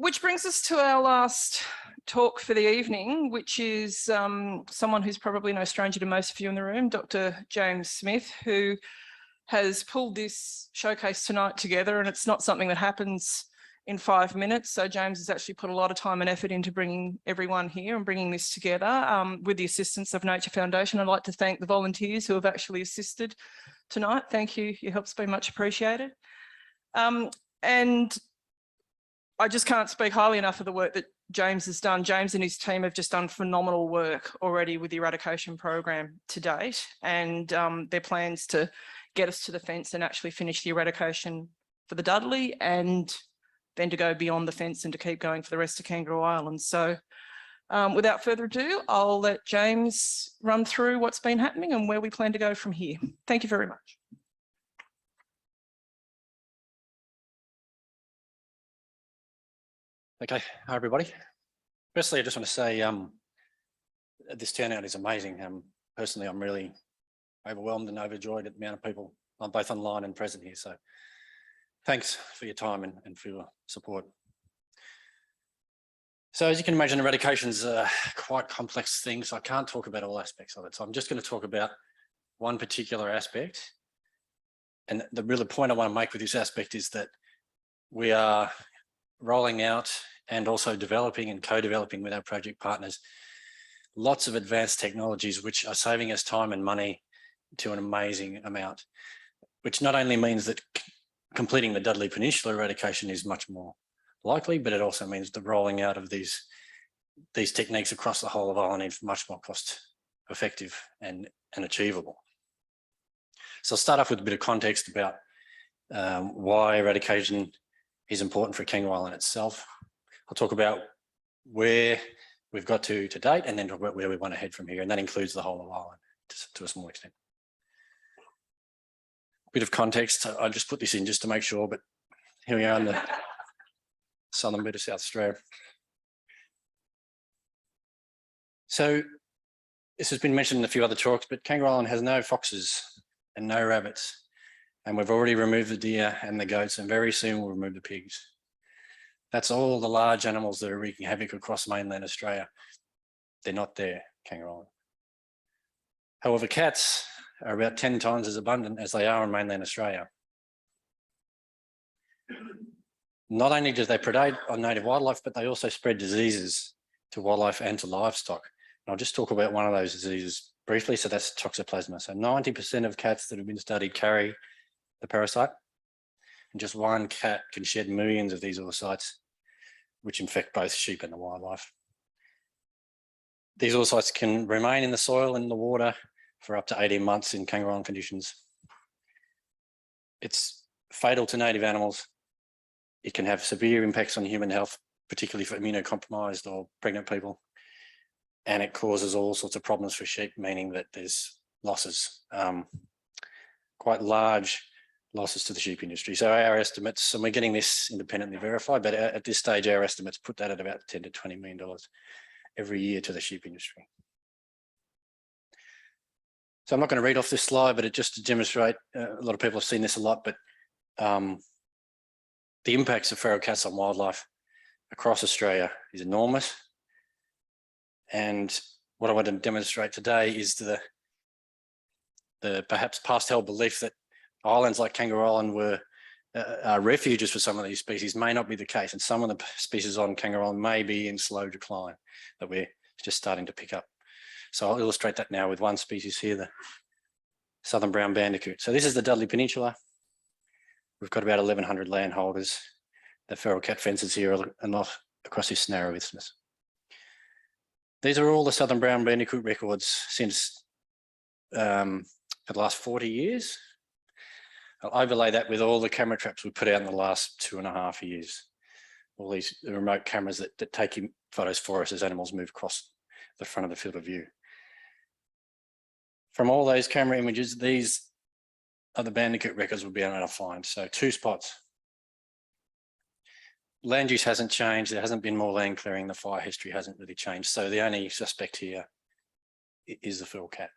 Which brings us to our last talk for the evening, which is someone who's probably no stranger to most of you in the room, Dr. James Smith, who has pulled this showcase tonight together, and it's not something that happens in 5 minutes. So James has actually put a lot of time and effort into bringing everyone here and bringing this together with the assistance of Nature Foundation. I'd like to thank the volunteers who have actually assisted tonight. Thank you. Your help's been much appreciated. And I just can't speak highly enough of the work that James has done. James and his team have just done phenomenal work already with the eradication program to date, and their plans to get us to the fence and actually finish the eradication for the Dudley, and then to go beyond the fence and to keep going for the rest of Kangaroo Island. So without further ado, I'll let James run through what's been happening and where we plan to go from here. Thank you very much. Okay, hi everybody. Firstly, I just want to say this turnout is amazing. Personally, I'm really overwhelmed and overjoyed at the amount of people, both online and present here. So thanks for your time and for your support. So as you can imagine, eradication is a quite complex thing, so I can't talk about all aspects of it. So I'm just going to talk about one particular aspect. And the real point I want to make with this aspect is that we are rolling out and also developing and co-developing with our project partners lots of advanced technologies which are saving us time and money to an amazing amount, which not only means that completing the Dudley Peninsula eradication is much more likely, but it also means the rolling out of these techniques across the whole of Ireland is much more cost effective and achievable. So I'll start off with a bit of context about why eradication is important for Kangaroo Island itself. I'll talk about where we've got to date, and then talk about where we want to head from here, and that includes the whole of Ireland to a small extent. Bit of context, I just put this in just to make sure, but here we are in the southern bit of South Australia. So this has been mentioned in a few other talks, but Kangaroo Island has no foxes and no rabbits, and we've already removed the deer and the goats, and very soon we'll remove the pigs. That's all the large animals that are wreaking havoc across mainland Australia. They're not there, Kangaroo Island. However, cats are about 10 times as abundant as they are in mainland Australia. Not only do they predate on native wildlife, but they also spread diseases to wildlife and to livestock. And I'll just talk about one of those diseases briefly. So that's toxoplasma. So 90% of cats that have been studied carry the parasite, and just one cat can shed millions of these oocytes, which infect both sheep and the wildlife. These oocytes can remain in the soil and the water for up to 18 months in Kangaroo Island conditions. It's fatal to native animals. It can have severe impacts on human health, particularly for immunocompromised or pregnant people. And it causes all sorts of problems for sheep, meaning that there's losses, quite large losses to the sheep industry. So our estimates, and we're getting this independently verified, but at this stage, our estimates put that at about $10 to $20 million every year to the sheep industry. So I'm not going to read off this slide, but it just to demonstrate, a lot of people have seen this a lot, but the impacts of feral cats on wildlife across Australia is enormous. And what I want to demonstrate today is the perhaps past held belief that islands like Kangaroo Island were refuges for some of these species may not be the case, and some of the species on Kangaroo Island may be in slow decline that we're just starting to pick up. So I'll illustrate that now with one species here, the southern brown bandicoot. So this is the Dudley Peninsula. We've got about 1,100 landholders. The feral cat fences here and off across this narrow isthmus. These are all the southern brown bandicoot records since for the last 40 years. I'll overlay that with all the camera traps we put out in the last 2.5 years. All these remote cameras that take photos for us as animals move across the front of the field of view. From all those camera images, these are the bandicoot records we'll be able to find. So 2 spots. Land use hasn't changed. There hasn't been more land clearing. The fire history hasn't really changed. So the only suspect here is the feral cat.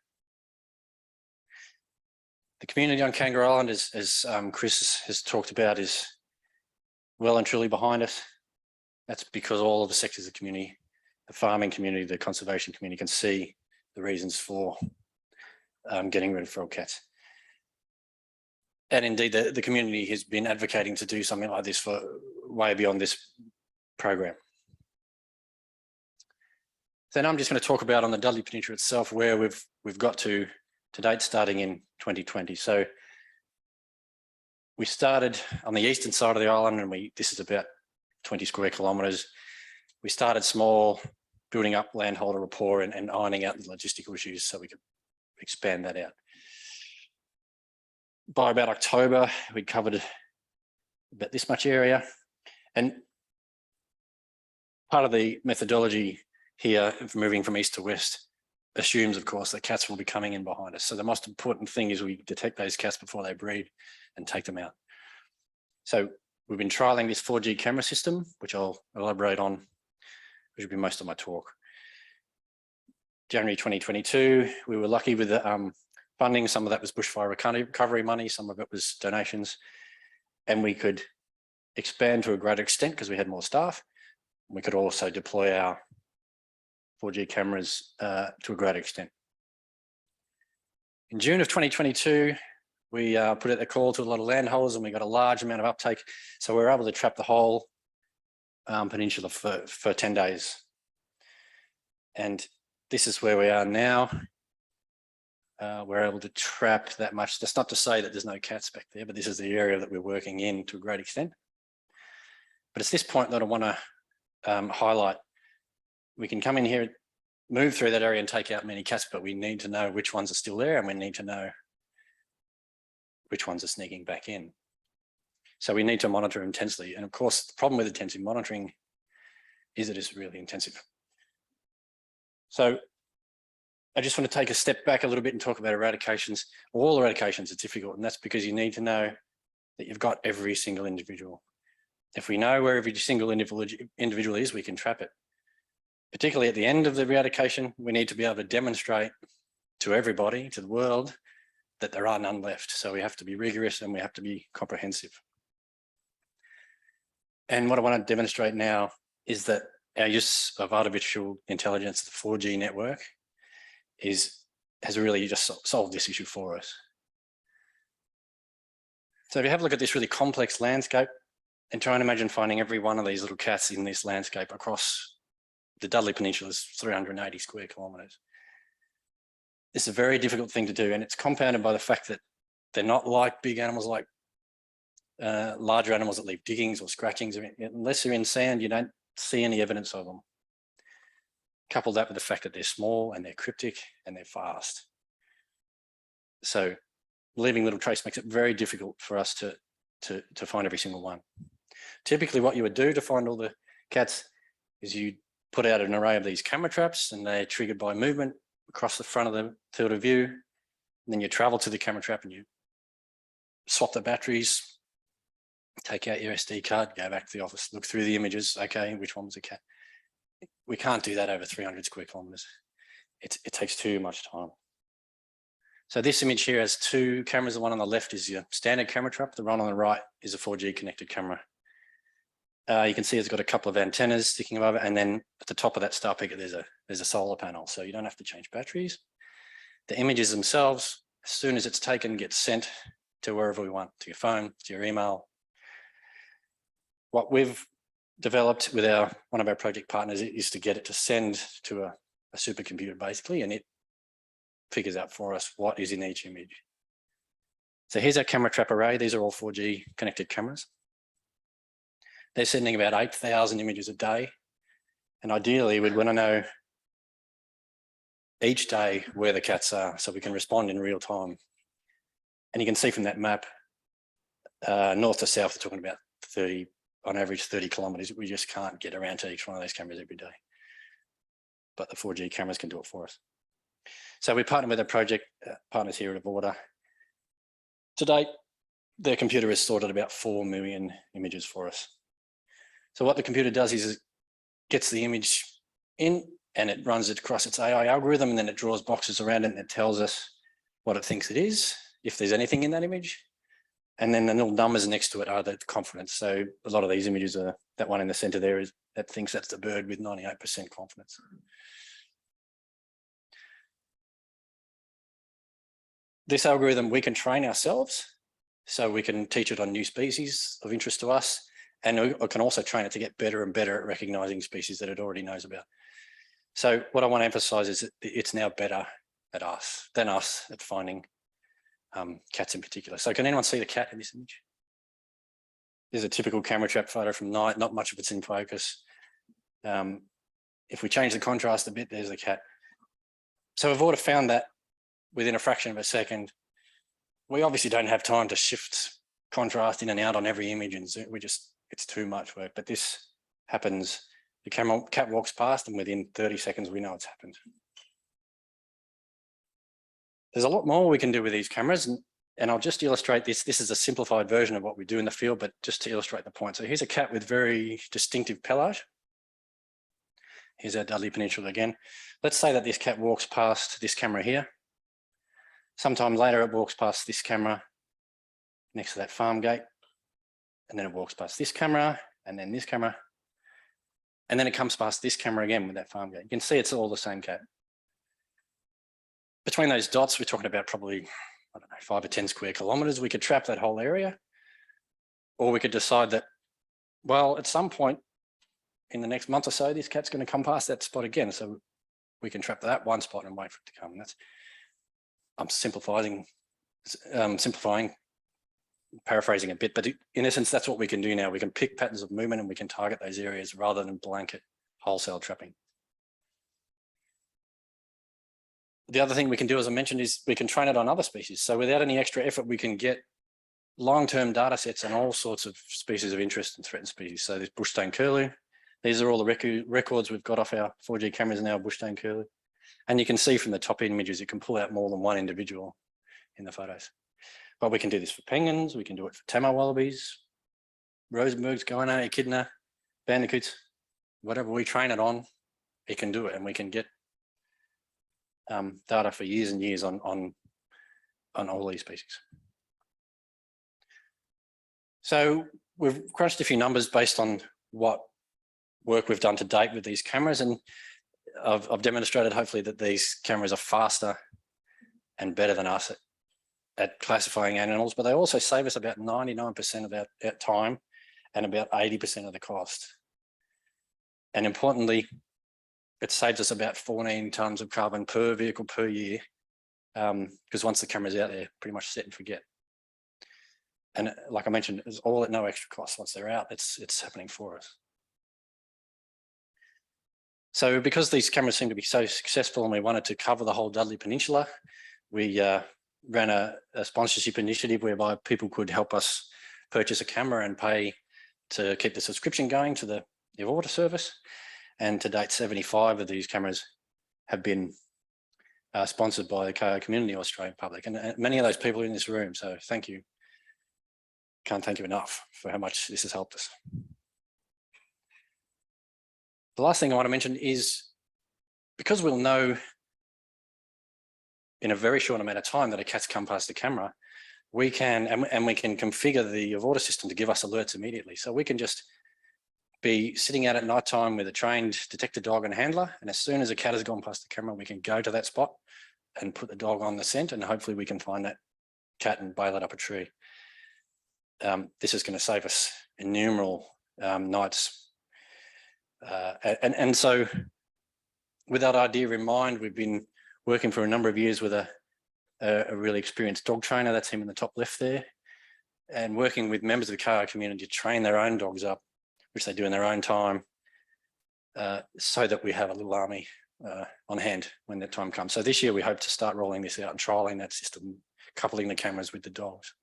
The community on Kangaroo Island, as Chris has talked about, is well and truly behind us. That's because all of the sectors of the community, the farming community, the conservation community can see the reasons for getting rid of feral cats. And indeed, the community has been advocating to do something like this for way beyond this program. So now I'm just going to talk about on the Dudley Peninsula itself where we've got to date, starting in 2020. So we started on the eastern side of the island, and this is about 20 square kilometres. We started small, building up landholder rapport and ironing out the logistical issues so we could expand that out. By about October, we'd covered about this much area. And part of the methodology here, moving from east to west, assumes, of course, that cats will be coming in behind us. So the most important thing is we detect those cats before they breed and take them out. So we've been trialling this 4G camera system, which I'll elaborate on, which will be most of my talk. January 2022, we were lucky with the funding. Some of that was bushfire recovery money, some of it was donations, and we could expand to a greater extent because we had more staff. We could also deploy our 4G cameras to a greater extent. In June of 2022, we put out a call to a lot of landholders and we got a large amount of uptake. So we were able to trap the whole peninsula for 10 days. And this is where we are now. We're able to trap that much. That's not to say that there's no cats back there, but this is the area that we're working in to a great extent. But it's this point that I want to highlight. We can come in here, move through that area and take out many cats, but we need to know which ones are still there and we need to know which ones are sneaking back in. So we need to monitor intensely. And of course, the problem with intensive monitoring is that it's really intensive. So I just want to take a step back a little bit and talk about eradications. All eradications are difficult, and that's because you need to know that you've got every single individual. If we know where every single individual is, we can trap it. Particularly at the end of the eradication, we need to be able to demonstrate to everybody, to the world, that there are none left. So we have to be rigorous and we have to be comprehensive. And what I want to demonstrate now is that our use of artificial intelligence, the 4G network, has really just solved this issue for us. So if you have a look at this really complex landscape and try and imagine finding every one of these little cats in this landscape across the Dudley Peninsula is 380 square kilometres. It's a very difficult thing to do, and it's compounded by the fact that they're not like big animals, like larger animals that leave diggings or scratchings. Unless they're in sand, you don't see any evidence of them. Couple that with the fact that they're small and they're cryptic and they're fast. So leaving little trace makes it very difficult for us to find every single one. Typically what you would do to find all the cats is you put out an array of these camera traps, and they're triggered by movement across the front of the field of view. And then you travel to the camera trap and you swap the batteries, take out your SD card, go back to the office, look through the images. Okay, which one was a cat? We can't do that over 300 square kilometres. It takes too much time. So this image here has two cameras. The one on the left is your standard camera trap. The one on the right is a 4G connected camera. You can see it's got a couple of antennas sticking above it, and then at the top of that star picker, there's a solar panel, so you don't have to change batteries. The images themselves, as soon as it's taken, get sent to wherever we want, to your phone, to your email. What we've developed with one of our project partners is to get it to send to a supercomputer basically, and it figures out for us what is in each image. So here's our camera trap array. These are all 4G connected cameras. They're sending about 8,000 images a day. And ideally we'd want to know each day where the cats are so we can respond in real time. And you can see from that map, north to south, we're talking about 30, on average 30 kilometres. We just can't get around to each one of those cameras every day. But the 4G cameras can do it for us. So we partnered with our project partners here at Avorta. To date, their computer has sorted about 4 million images for us. So what the computer does is it gets the image in and it runs it across its AI algorithm, and then it draws boxes around it and it tells us what it thinks it is, if there's anything in that image, And then the little numbers next to it are the confidence. So a lot of these images are, that one in the center there is that thinks that's the bird with 98% confidence. This algorithm we can train ourselves, so we can teach it on new species of interest to us, and we can also train it to get better and better at recognizing species that it already knows about. So what I want to emphasize is that it's now better than us at finding cats in particular. So can anyone see the cat in this image? There's a typical camera trap photo from night, not much of it's in focus. If we change the contrast a bit, there's the cat. So we've already found that within a fraction of a second. We obviously don't have time to shift contrast in and out on every image, and it's too much work, but this happens. The cat walks past and within 30 seconds, we know it's happened. There's a lot more we can do with these cameras, and I'll just illustrate this. This is a simplified version of what we do in the field, but just to illustrate the point. So here's a cat with very distinctive pelage. Here's our Dudley Peninsula again. Let's say that this cat walks past this camera here. Sometime later, it walks past this camera next to that farm gate, and then it walks past this camera, and then this camera, and then it comes past this camera again with that farm gate. You can see it's all the same cat. Between those dots, we're talking about probably, I don't know, 5 or 10 square kilometers. We could trap that whole area, or we could decide that, well, at some point in the next month or so, this cat's going to come past that spot again. So we can trap that one spot and wait for it to come. And that's, I'm simplifying, paraphrasing a bit, but in essence, that's what we can do now. We can pick patterns of movement and we can target those areas rather than blanket wholesale trapping. The other thing we can do, as I mentioned, is we can train it on other species. So without any extra effort, we can get long-term data sets on all sorts of species of interest and threatened species. So there's bushstone curlew. These are all the records we've got off our 4G cameras now, bushstone curlew. And you can see from the top images, you can pull out more than one individual in the photos. But we can do this for penguins, we can do it for Tamar wallabies, Rosenbergs, goanna, echidna, bandicoots, whatever we train it on, it can do it, and we can get data for years and years on all these species. So we've crunched a few numbers based on what work we've done to date with these cameras, and I've demonstrated hopefully that these cameras are faster and better than us at classifying animals, but they also save us about 99% of our time and about 80% of the cost. And importantly, it saves us about 14 tonnes of carbon per vehicle per year, because once the camera's out there, pretty much set and forget. And like I mentioned, it's all at no extra cost. Once they're out, it's happening for us. So because these cameras seem to be so successful and we wanted to cover the whole Dudley Peninsula, we ran a sponsorship initiative whereby people could help us purchase a camera and pay to keep the subscription going to the water service. And to date, 75 of these cameras have been sponsored by the KO community, Australian public, and many of those people are in this room. So thank you. Can't thank you enough for how much this has helped us. The last thing I want to mention is, because we'll know in a very short amount of time that a cat's come past the camera, we can, and we can configure the Avorta system to give us alerts immediately. So we can just be sitting out at night time with a trained detector dog and handler, and as soon as a cat has gone past the camera, we can go to that spot and put the dog on the scent, and hopefully we can find that cat and bail it up a tree. This is going to save us innumerable nights. And so with that idea in mind, we've been working for a number of years with a really experienced dog trainer, that's him in the top left there, and working with members of the KO community to train their own dogs up, which they do in their own time, so that we have a little army on hand when that time comes. So this year we hope to start rolling this out and trialing that system, coupling the cameras with the dogs.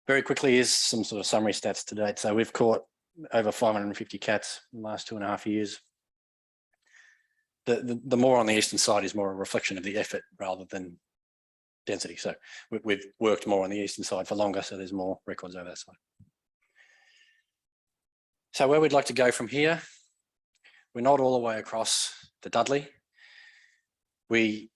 Very quickly, here's some sort of summary stats to date. So we've caught over 550 cats in the last 2.5 years. The more on the eastern side is more a reflection of the effort rather than density. So we've worked more on the eastern side for longer, so there's more records over that side. So where we'd like to go from here, we're not all the way across the Dudley. We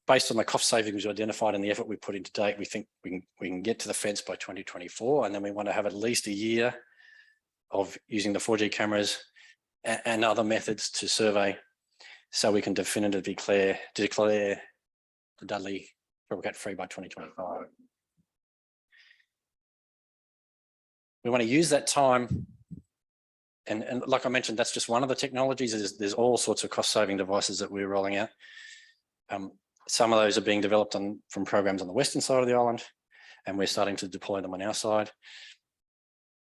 based on the cost savings identified and the effort we put into date, we think we can get to the fence by 2024. And then we want to have at least a year of using the 4G cameras and other methods to survey, so we can definitively declare the Dudley feral cat free by 2025. We want to use that time, and like I mentioned, that's just one of the technologies. There's all sorts of cost-saving devices that we're rolling out. Some of those are being developed from programs on the western side of the island, and we're starting to deploy them on our side.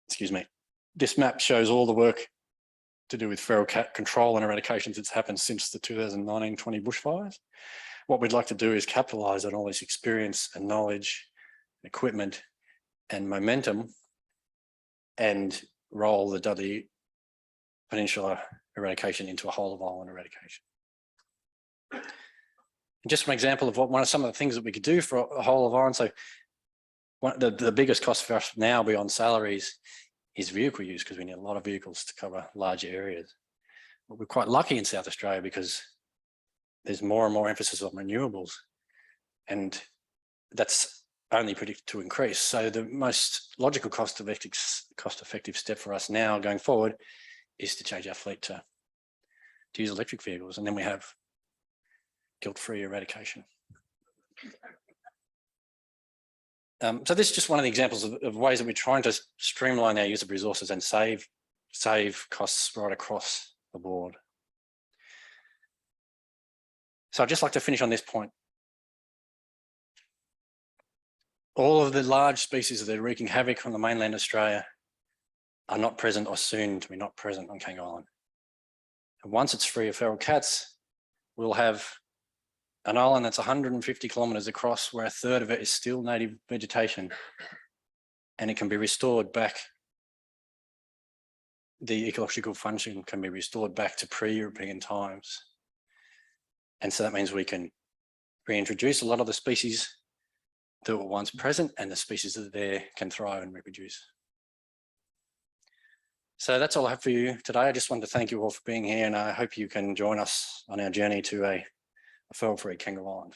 Excuse me. This map shows all the work to do with feral cat control and eradications that's happened since the 2019-20 bushfires. What we'd like to do is capitalise on all this experience and knowledge, equipment and momentum, and roll the Dudley Peninsula eradication into a whole of island eradication. And just an example of some of the things that we could do for a whole of island. So the biggest cost for us now beyond salaries is vehicle use, because we need a lot of vehicles to cover large areas. But we're quite lucky in South Australia because there's more and more emphasis on renewables, and that's only predicted to increase. So the most logical cost-effective step for us now going forward is to change our fleet to use electric vehicles, and then we have guilt-free eradication. So this is just one of the examples of ways that we're trying to streamline our use of resources and save costs right across the board. So I'd just like to finish on this point. All of the large species that are wreaking havoc on the mainland Australia are not present or soon to be not present on Kangaroo Island. And once it's free of feral cats, we'll have an island that's 150 kilometres across, where a third of it is still native vegetation, and it can be restored back. The ecological function can be restored back to pre-European times. And so that means we can reintroduce a lot of the species that were once present, and the species that are there can thrive and reproduce. So that's all I have for you today. I just wanted to thank you all for being here, and I hope you can join us on our journey to a feral-free Kangaroo Island.